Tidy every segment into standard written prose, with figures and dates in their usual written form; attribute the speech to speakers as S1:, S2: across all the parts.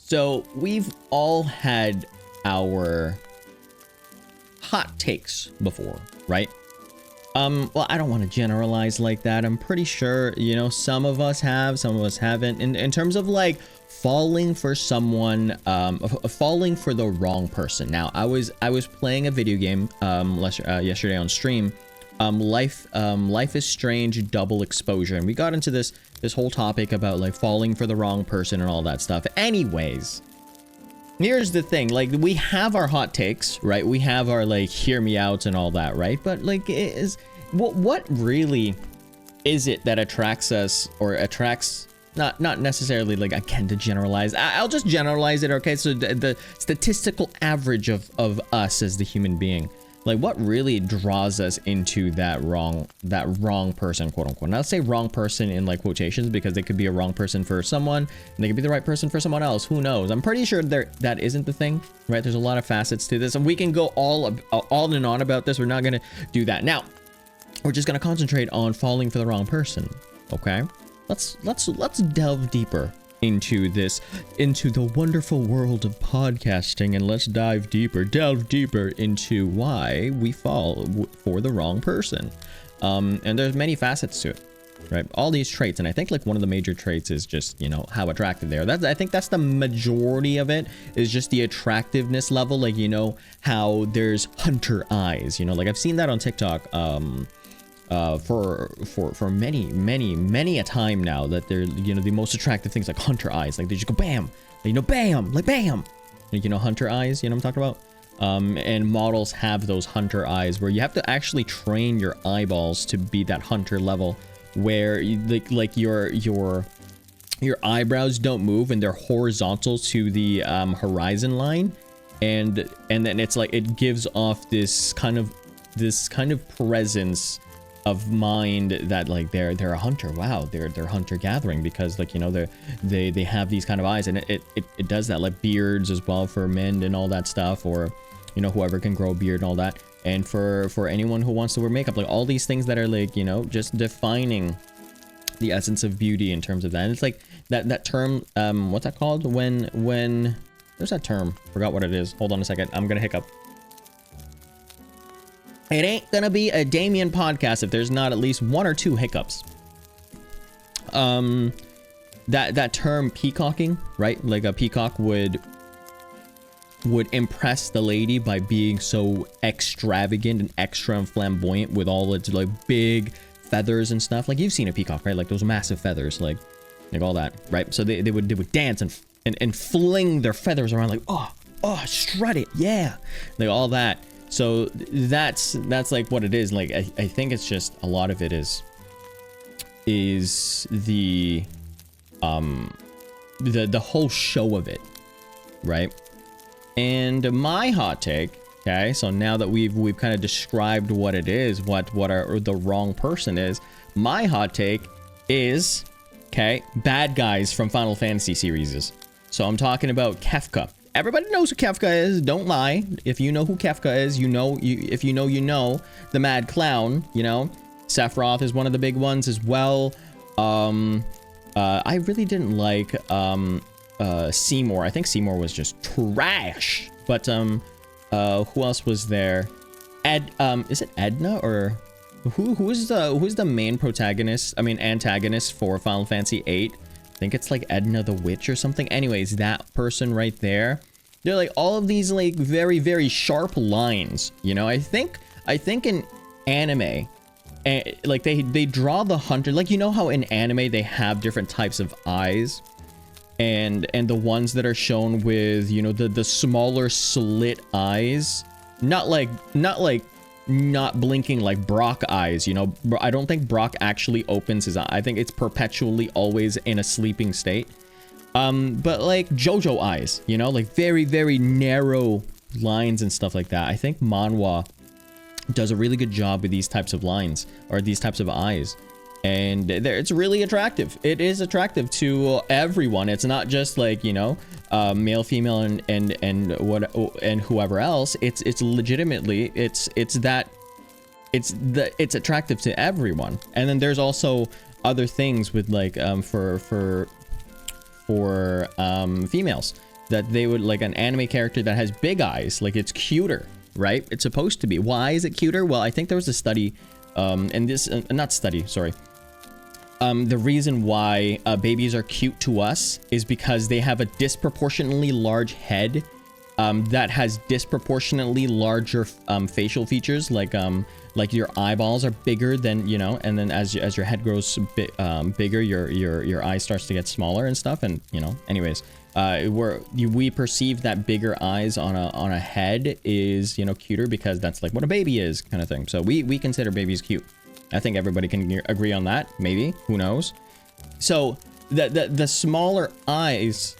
S1: So we've all had our hot takes before, right? Well, I don't want to generalize like that. I'm pretty sure, you know, some of us have, some of us haven't. In terms of like falling for someone, falling for the wrong person. Now, I was playing a video game yesterday on stream. Life is Strange Double Exposure, and we got into this whole topic about like falling for the wrong person and all that stuff. Anyways, here's the thing, like, we have our hot takes, right? We have our like hear me out and all that, right? But like, what really is it that attracts us, or attracts, not necessarily, like, again, to generalize, I'll just generalize it, okay? So the statistical average of us as the human being, like, what really draws us into that wrong person, quote unquote. And I'll say wrong person in like quotations, because they could be a wrong person for someone and they could be the right person for someone else. Who knows? I'm pretty sure that isn't the thing, right? There's a lot of facets to this, and we can go all and on about this. We're not gonna do that now. We're just gonna concentrate on falling for the wrong person. Okay, let's delve deeper into the wonderful world of podcasting, and let's delve deeper into why we fall for the wrong person. And there's many facets to it, right? All these traits, and I think like one of the major traits is just, you know, how attractive they are. I think that's the majority of it, is just the attractiveness level. Like, you know, how there's hunter eyes, you know, like I've seen that on TikTok for many a time now, that they're, you know, the most attractive things, like hunter eyes, like they just go bam, you know, bam, like bam, like, you know, hunter eyes, you know what I'm talking about? And models have those hunter eyes where you have to actually train your eyeballs to be that hunter level, where you, like your eyebrows don't move and they're horizontal to the horizon line, and then it's like it gives off this kind of presence of mind that like they're a hunter. Wow, they're hunter gathering, because like, you know, they have these kind of eyes, and it does that, like beards as well for men and all that stuff, or, you know, whoever can grow a beard and all that, and for anyone who wants to wear makeup, like all these things that are like, you know, just defining the essence of beauty in terms of that. And it's like that term, what's that called, when there's that term, forgot what it is, hold on a second, I'm gonna hiccup. It ain't gonna be a Damien podcast if there's not at least one or two hiccups. That term peacocking, right? Like a peacock would impress the lady by being so extravagant and extra and flamboyant with all its like big feathers and stuff. Like, you've seen a peacock, right? Like those massive feathers, like all that, right? So they would dance and fling their feathers around, like, oh, strut it, yeah, like all that. So that's like what it is. Like, I think it's just a lot of it is the whole show of it, right? And my hot take, okay, so now that we've kind of described what it is, what the wrong person is, my hot take is, okay, bad guys from Final Fantasy series. So I'm talking about Kefka. Everybody knows who Kefka is. Don't lie. If you know who Kefka is, you know. If you know, the Mad Clown. You know, Sephiroth is one of the big ones as well. I really didn't like Seymour. I think Seymour was just trash. But who else was there? Is it Edna, or who's the main protagonist? I mean, antagonist for Final Fantasy VIII. I think it's like Edna the Witch or something. Anyways, that person right there, they're like all of these like very, very sharp lines, you know. I think in anime, like they draw the hunter, like, you know how in anime they have different types of eyes, and the ones that are shown with, you know, the smaller slit eyes, not blinking like Brock eyes, you know. I don't think Brock actually opens his eye. I think it's perpetually always in a sleeping state. But like JoJo eyes, you know, like very, very narrow lines and stuff like that. I think manhwa does a really good job with these types of lines, or these types of eyes. And it's really attractive. It is attractive to everyone. It's not just like, you know, male, female, and whoever else. It's legitimately it's attractive to everyone. And then there's also other things with like for females. that they would like an anime character that has big eyes, like it's cuter, right? It's supposed to be. Why is it cuter? Well, I think there was a study, and this not study, sorry. The reason why babies are cute to us is because they have a disproportionately large head that has disproportionately larger facial features, like your eyeballs are bigger than, you know, and then as your head grows bigger, your eye starts to get smaller and stuff, and you know, anyways, we perceive that bigger eyes on a head is, you know, cuter because that's like what a baby is, kind of thing. So we consider babies cute. I think everybody can agree on that. Maybe, who knows? So the smaller eyes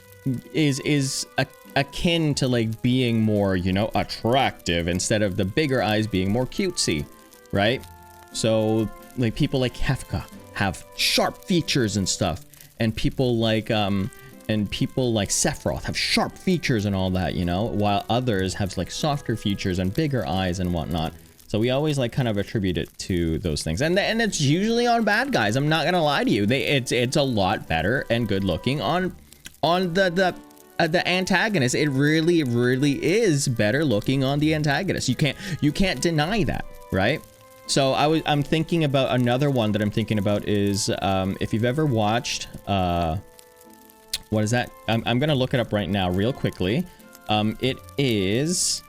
S1: is akin to like being more, you know, attractive instead of the bigger eyes being more cutesy, right? So like people like Kefka have sharp features and stuff, and people like Sephiroth have sharp features and all that, you know, while others have like softer features and bigger eyes and whatnot. So we always like kind of attribute it to those things, and it's usually on bad guys. I'm not gonna lie to you. It's a lot better and good looking on the antagonist. It really is better looking on the antagonist. You can't deny that, right? So I'm thinking about another one that I'm thinking about is if you've ever watched what is that? I'm gonna look it up right now real quickly. It is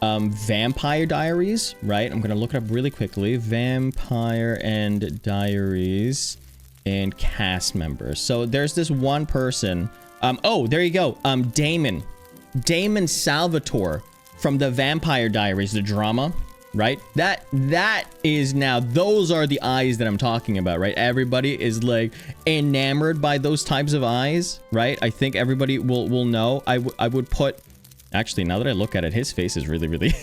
S1: Vampire Diaries, right? I'm gonna look it up really quickly. Vampire and Diaries and cast members. So there's this one person. Oh, there you go. Damon Salvatore from the Vampire Diaries, the drama, right? That is now, those are the eyes that I'm talking about, right? Everybody is like enamored by those types of eyes, right? I think everybody will know. I would put, actually, now that I look at it, his face is really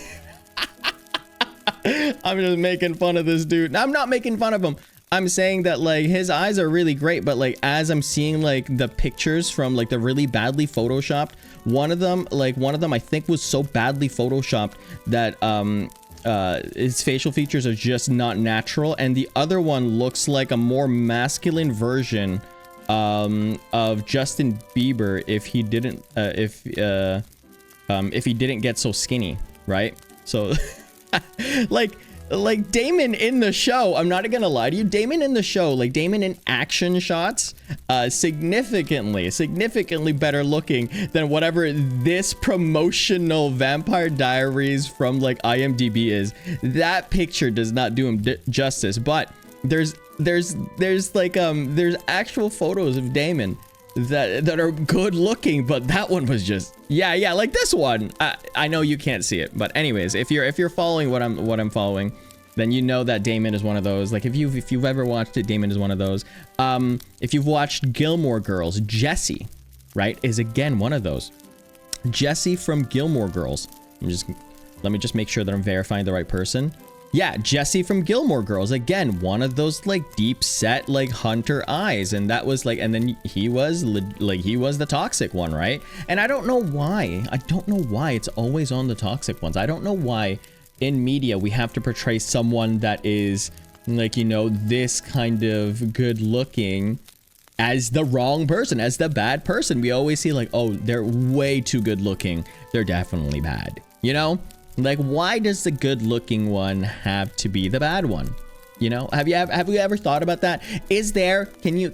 S1: I'm just making fun of this dude. I'm not making fun of him. I'm saying that like his eyes are really great, but like as I'm seeing like the pictures from like the really badly photoshopped, one of them I think was so badly photoshopped that his facial features are just not natural, and the other one looks like a more masculine version of Justin Bieber if he didn't get so skinny, right? So like Damon in the show, I'm not gonna lie to you, Damon in the show, like Damon in action shots, significantly better looking than whatever this promotional Vampire Diaries from like IMDb is. That picture does not do him justice, but there's actual photos of Damon that are good looking, but that one was just yeah like this one. I know you can't see it, but anyways, if you're following what I'm following, then you know that Damon is one of those. Like if you've ever watched it, Damon is one of those. If you've watched Gilmore Girls, Jesse, right, is again one of those. Jesse from Gilmore Girls. Let me just make sure that I'm verifying the right person. Yeah, Jesse from Gilmore Girls, again, one of those like deep set like hunter eyes, and that was like, and then he was the toxic one, right? And I don't know why it's always on the toxic ones. I don't know why in media we have to portray someone that is like, you know, this kind of good looking as the wrong person, as the bad person. We always see like, oh, they're way too good looking, they're definitely bad, you know? Like, why does the good-looking one have to be the bad one? You know, have you ever thought about that? Is there? Can you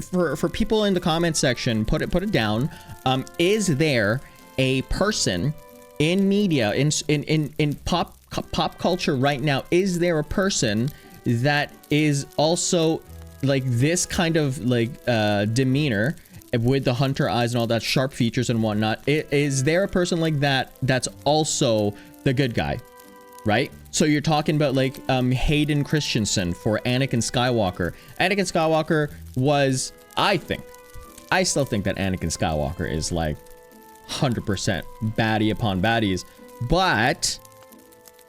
S1: for people in the comment section, put it down? Is there a person in media, in pop culture right now? Is there a person that is also like this kind of like demeanor with the hunter eyes and all that, sharp features and whatnot? Is there a person like that that's also the good guy, right? So you're talking about like Hayden Christensen for Anakin Skywalker. Anakin Skywalker was, I still think that Anakin Skywalker is like 100% baddie upon baddies, but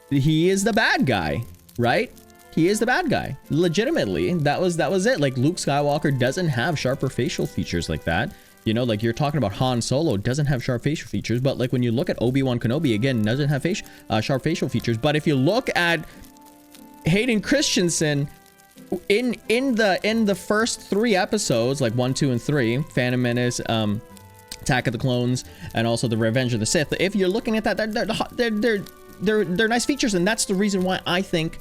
S1: he is the bad guy, right? He is the bad guy. Legitimately, that was it. Like Luke Skywalker doesn't have sharper facial features like that. You know, like you're talking about Han Solo doesn't have sharp facial features, but like when you look at Obi-Wan Kenobi, again, doesn't have sharp facial features. But if you look at Hayden Christensen in the first 3 episodes, like 1, 2, and 3, Phantom Menace, Attack of the Clones, and also the Revenge of the Sith. If you're looking at that, they're nice features, and that's the reason why I think,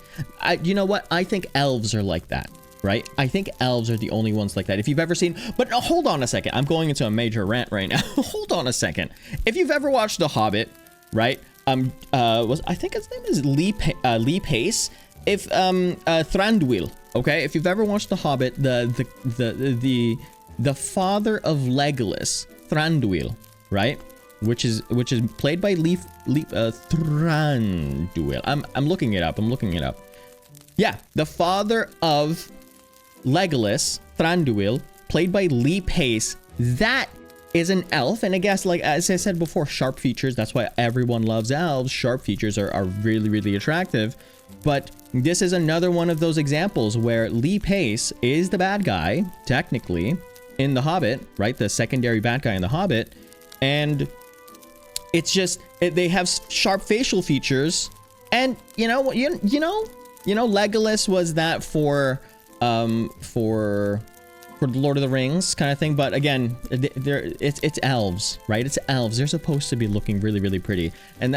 S1: you know what? I think elves are like that, right? I think elves are the only ones like that. If you've ever seen, but hold on a second, I'm going into a major rant right now. Hold on a second. If you've ever watched The Hobbit, right? I think his name is Lee Pace. If Thranduil, okay? If you've ever watched The Hobbit, the father of Legolas, Thranduil, right? Which is played by Thranduil. I'm looking it up. Yeah, the father of Legolas, Thranduil, played by Lee Pace. That is an elf, and I guess, like as I said before, sharp features. That's why everyone loves elves. Sharp features are really, really attractive. But this is another one of those examples where Lee Pace is the bad guy, technically, in The Hobbit, right? The secondary bad guy in The Hobbit. And it's just, they have sharp facial features. And you know, Legolas was that for the Lord of the Rings kind of thing. But again, it's elves, right? It's elves. They're supposed to be looking really, really pretty. And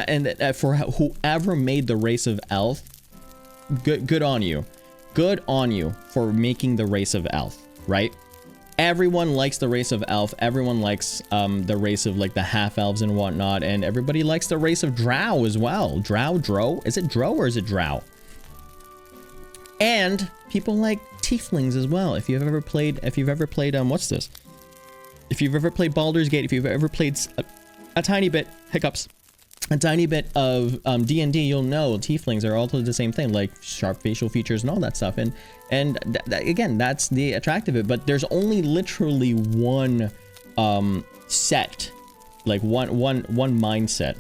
S1: for whoever made the race of elf, good on you. Good on you for making the race of elf, right? Everyone likes the race of elf. Everyone likes the race of like the half elves and whatnot, and everybody likes the race of drow as well. Drow? Is it drow or is it drow? And people like tieflings as well. If you've ever played what's this? If you've ever played Baldur's Gate, if you've ever played a tiny bit of D&D, you'll know tieflings are also the same thing, like sharp facial features and all that stuff. And again, that's the attractive of it. But there's only literally one set, like one mindset,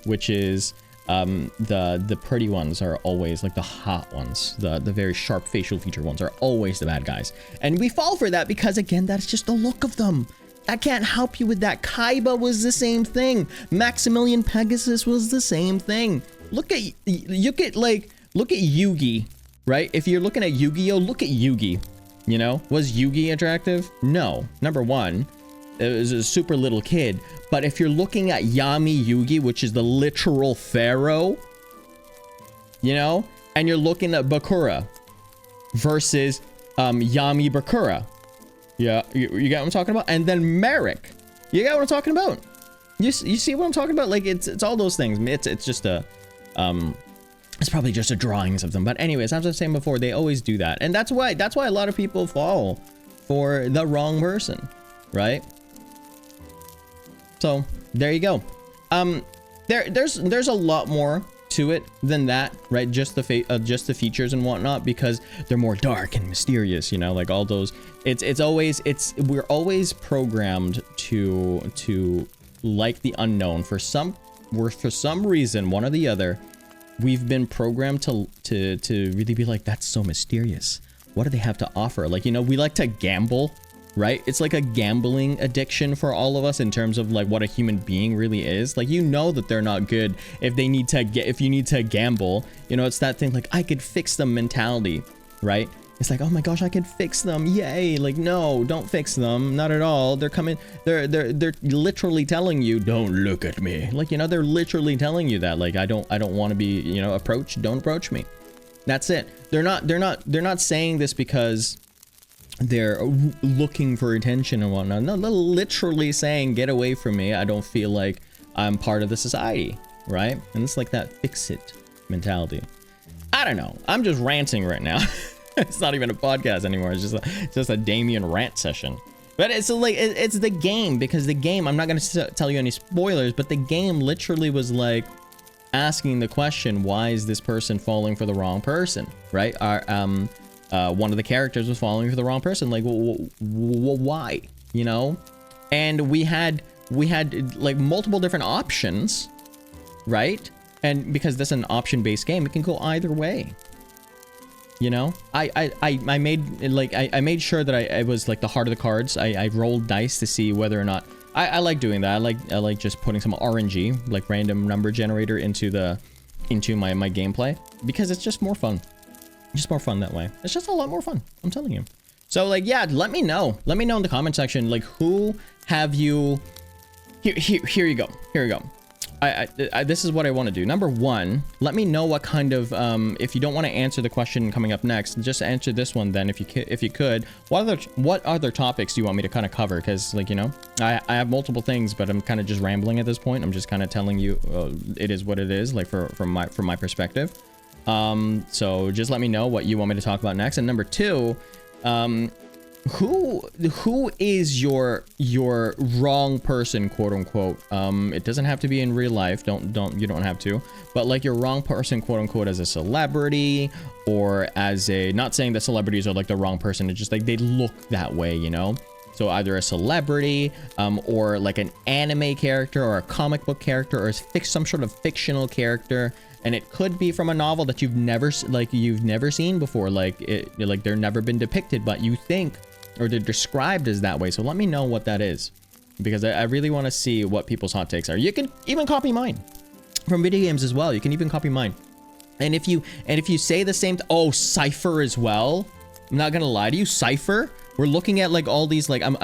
S1: which is the pretty ones are always like the hot ones. The very sharp facial feature ones are always the bad guys, and we fall for that because again, that's just the look of them. I can't help you with that. Kaiba was the same thing. Maximilian Pegasus was the same thing. Look at Yugi, right? If you're looking at Yu-Gi-Oh, look at Yugi. You know, was Yugi attractive? No. Number one, it was a super little kid. But if you're looking at Yami Yugi, which is the literal pharaoh, you know, and you're looking at Bakura versus Yami Bakura. Yeah, you get what I'm talking about? And then Merrick. You get what I'm talking about? You see what I'm talking about? Like, it's all those things. It's just a, it's probably just a drawings of them. But anyways, as I was saying before, they always do that. And that's why a lot of people fall for the wrong person, right? So, there you go. There's a lot more to it than that, right? Just the features and whatnot, because they're more dark and mysterious, you know, like all those. We're always programmed to like the unknown. For some reason, one or the other, we've been programmed to really be like, that's so mysterious. What do they have to offer? Like, you know, we like to gamble, right? It's like a gambling addiction for all of us in terms of like what a human being really is. Like, you know that they're not good if you need to gamble. You know, it's that thing like, I could fix them mentality, right? It's like, oh my gosh, I could fix them. Yay. Like, no, don't fix them. Not at all. They're literally telling you, don't look at me. Like, you know, they're literally telling you that. Like, I don't want to be, you know, don't approach me. That's it. They're not saying this because they're looking for attention and whatnot. No, they're literally saying, get away from me. I don't feel like I'm part of the society, right? And it's like that fix it mentality. I don't know. I'm just ranting right now. It's not even a podcast anymore. It's just a Damien rant session. But it's like, it's the game, because the game, I'm not going to tell you any spoilers, but the game literally was like asking the question, why is this person falling for the wrong person, right? One of the characters was falling for the wrong person. Like, why, you know? And we had like multiple different options, right? And because this is an option-based game, it can go either way. You know, I made sure that I was like the heart of the cards. I rolled dice to see whether or not I like doing that. I like just putting some RNG, like random number generator, into my gameplay, because it's just more fun. Just more fun that way. It's just a lot more fun. I'm telling you. So like, yeah, let me know. Let me know in the comment section, like, who have you Here you go. Here we go. This is what I want to do. Number one, let me know what kind of if you don't want to answer the question coming up next, just answer this one then if you could. What other topics do you want me to kind of cover? Because, like, you know, I have multiple things, but I'm kind of just rambling at this point. I'm just kind of telling you it is what it is, like from my perspective. So just let me know what you want me to talk about next. And number two, who is your wrong person, quote unquote? It doesn't have to be in real life. You don't have to, but like your wrong person, quote unquote, as a celebrity or as a, not saying that celebrities are like the wrong person. It's just like they look that way, you know? So either a celebrity, or like an anime character or a comic book character or some sort of fictional character. And it could be from a novel that you've never seen before. Like they're never been depicted, but you think, or they're described as that way. So let me know what that is, because I really want to see what people's hot takes are. You can even copy mine from video games as well. You can even copy mine. And if you say the same, oh, Cypher as well. I'm not gonna lie to you, Cypher. We're looking at like all these, like I'm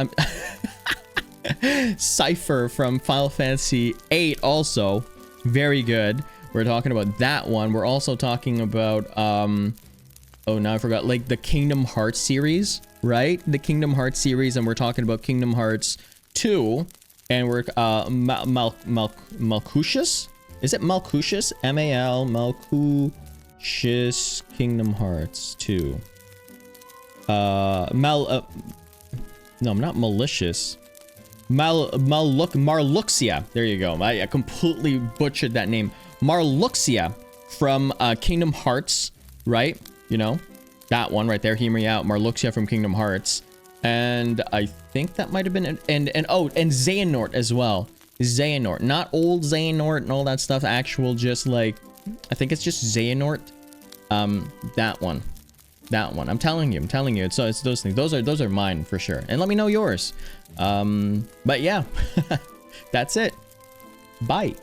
S1: Cypher from Final Fantasy VIII, also very good. We're talking about that one. We're also talking about oh, now I forgot, like the Kingdom Hearts series, right? The Kingdom Hearts series, and we're talking about Kingdom Hearts 2, and we're Malcusius? Is it Malcusius? M-A-L Malcusius Kingdom Hearts 2. No, not malicious. Marluxia. There you go. I completely butchered that name. Marluxia from Kingdom Hearts, right? You know, that one right there. Hear me out. Marluxia from Kingdom Hearts. And I think that might have been, and Xehanort as well. Xehanort, not old Xehanort and all that stuff. Actual, just like, I think it's just Xehanort. That one. I'm telling you. It's those things. Those are mine for sure. And let me know yours. But yeah, that's it. Bye.